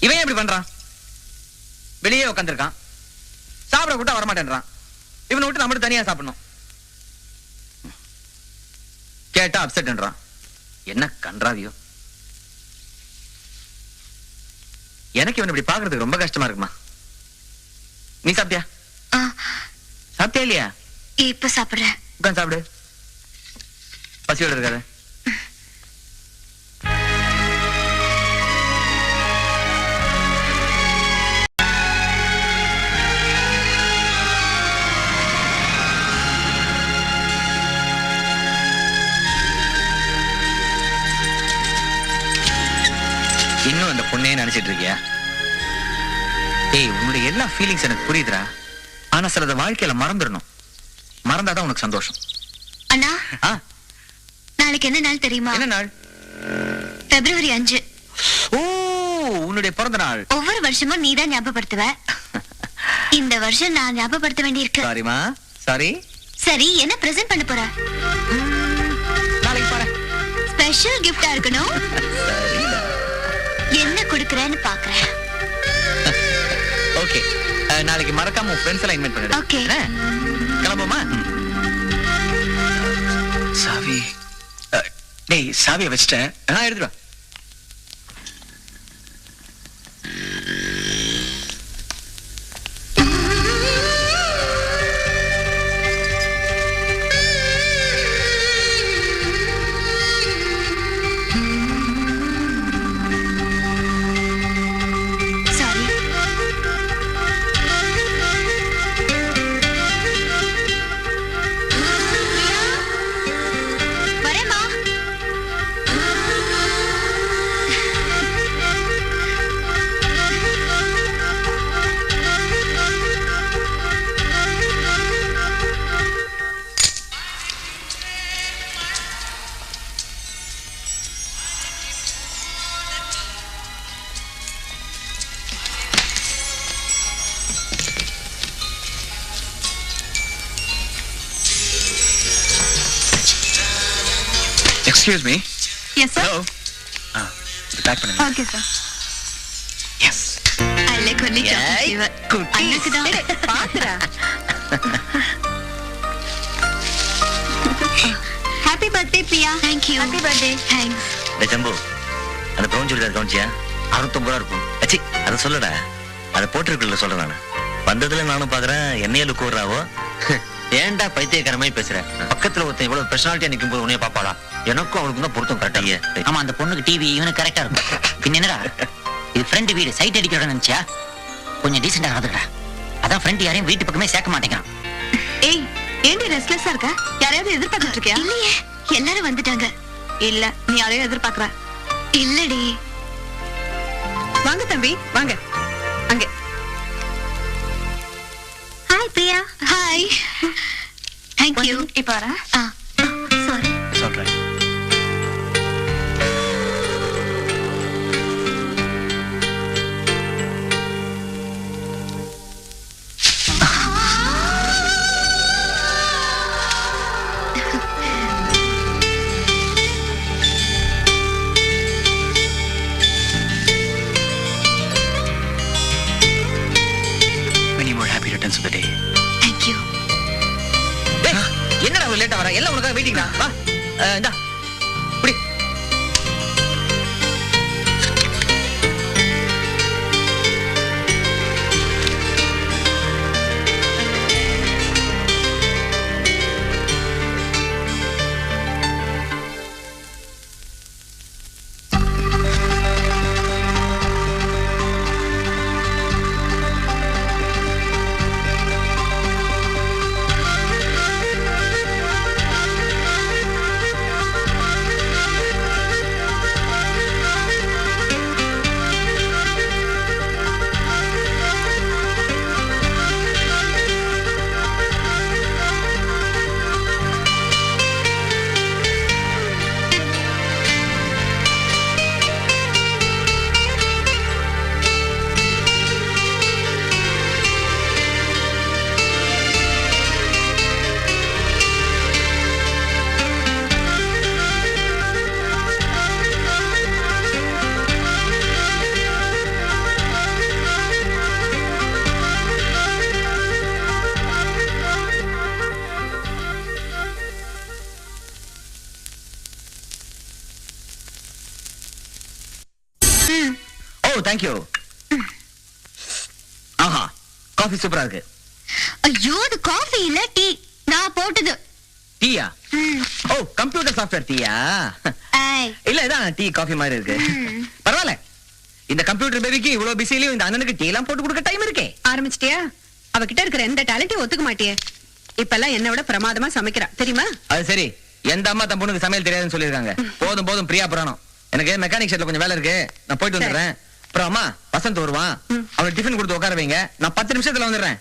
இவன் எப்படி பண்றான்? வெளியே உட்காந்துருக்கான், சாப்பிட கூட்டா வரமாட்டேன்றான். இவனை விட்டு நம்ம தனியா சாப்பிடணும். கேட்டா அப்செட்ன்றான். என்ன கன்றாவியோ. எனக்கு இவன் இப்படி பாக்குறதுக்கு ரொம்ப கஷ்டமா இருக்குமா. நீ சாப்பிட்டியா? சாப்பிட்டியா இல்லையா? இப்ப சாப்பிடுறேன். உட்காந்து சாப்பிடு, பசியோட இருக்காது. இன்னும் அந்த பொண்ணே நினைச்சிட்டு இருக்கியா? ஏய், உன்னுடைய எல்லா ஃபீலிங்ஸ் எனக்கு புரியுதுடா. ஆனா சிலத வாழ்க்கையில மறந்துடணும். மறந்தாதான் உனக்கு சந்தோஷம். அண்ணா, நாளைக்கு என்ன நாள் தெரியுமா? என்ன நாள்? February 5. ஓ, உன்னுடைய பிறந்த நாள். ஒவ்வொரு வருஷமும் நீதான் ஞாபகப்படுத்துவ. இந்த வருஷம் நான் ஞாபகப்படுத்த வேண்டியிருக்கு. சாரிமா, சாரி. சரி, என்ன பிரசன்ட் பண்ண போற? நாளைக்கு பாரு. ஸ்பெஷல் கிஃப்டா இருக்கணும். சரிடா. என்ன கொடுக்கறேன்னு பாக்குறேன். ஓகே, நாளைக்கு மறக்காம உன் ஃப்ரெண்ட்ஸ் எல்லாம் இன்வைட் பண்ணிடு. ஓகே, கிளம்புமா? சாவி. டேய், சாவியை வச்சிட்டேன். எடுத்துட்டு வா. Excuse me. Yes, sir. Hello. Back பண்ணுங்க. Okay, sir. Yes. I like only chocolate flavor. அண்ணாக்கு தான். பாத்துடா. Happy birthday, Priya. Thank you. Happy birthday. Thanks. டேய் ஜம்பு, அந்த ப்ரௌன் சுடிதார் கவுன்சியா? 69 ரூபா இருக்கும். அச்சி, அதை சொல்லடா. அதை போட்டிருக்குல்ல சொல்றேன் நான். வந்ததுல நானும் பாக்குறேன், என்னையே லுக்கு விடுறாவோ. ஏன்டா பைத்தியக்காரமாய் பேசுற? பக்கத்துல ஒருத்தன் இவ்வளவு பர்சனாலிட்டியா நிக்கும் போது உன்னைய பாப்பாளா? எனக்கும் அவளுக்கு தான் பொருத்தம் கரெக்டா. ஆமா, அந்த பொண்ணுக்கு டிவி இவனுக்கு கரெக்டா இருக்கும். பின்ன என்னடா இது ஃப்ரெண்ட் வீடு, சைட் அடிக்கிறோட நினைச்சியா? கொஞ்சம் டீசெண்டா நடந்துடா. அதான் ஃப்ரெண்ட் யாரையும் வீட்டு பக்கமே சேர்க்க மாட்டேங்கிறான். ஏய், ஏண்டி ரெஸ்ட்லெஸ்ஸா இருக்க? யாரையாவது எதிர்பார்த்துட்டு இருக்கியா? இல்லையே, எல்லாரும் வந்துட்டாங்க. இல்ல, நீ யாரையும் எதிர்பார்க்கற? இல்லடி. வாங்க தம்பி, வாங்க. அங்க. Hi Priya. Hi. Thank you. இப்ப வரேன். சாரி. சொல்றேன். Many more happy returns of the day. Thank you. என்னடா ஒரு லேட்டா வர? எல்லாம் உனக்காக வெயிட்டிங் தான். வா, இந்தா புடி. ம். ஓ தேங்க்யூ. ஆஹா காஃபி சூப்பரா இருக்கு. ஐயோ அது காஃபி இல்ல டீ, நான் போட்டது. டீயா? ம். ஓ கம்ப்யூட்டர் சாஃப்ட்வேர் டீயா? ஏய். இல்ல இதான் டீ காஃபி மாதிரி இருக்கு. ம். பரவாயில்ல, இந்த கம்ப்யூட்டர் பேபிக்கு இவ்வளவு பிஸிலையும் இந்த அண்ணனுக்கு டீ எல்லாம் போட்டு கொடுக்க டைம் இருக்கே. ஆரம்பிச்சிட்டியா? அவகிட்ட இருக்கிற எந்த டேலண்ட்டையும் ஒத்துக்க மாட்டியே. இப்பெல்லாம் என்னை விட பிரமாதமா சமைக்கிறா தெரியுமா? அது சரி, எந்த அம்மா தன் பொண்ணுக்கு சமையல் தெரியாதுன்னு சொல்லிருக்காங்க. போதும் போதும் பிரியா புராணம். எனக்கு மெக்கானிக் ஷெட்ல கொஞ்சம் வேலை இருக்கு, நான் போயிட்டு வந்துடுறேன். அப்புறம் அம்மா வசந்த் வருவான், அவனுக்கு டிஃபன் கொடுத்து உட்கார வைங்க, நான் 10 நிமிஷத்துல வந்துடுறேன்.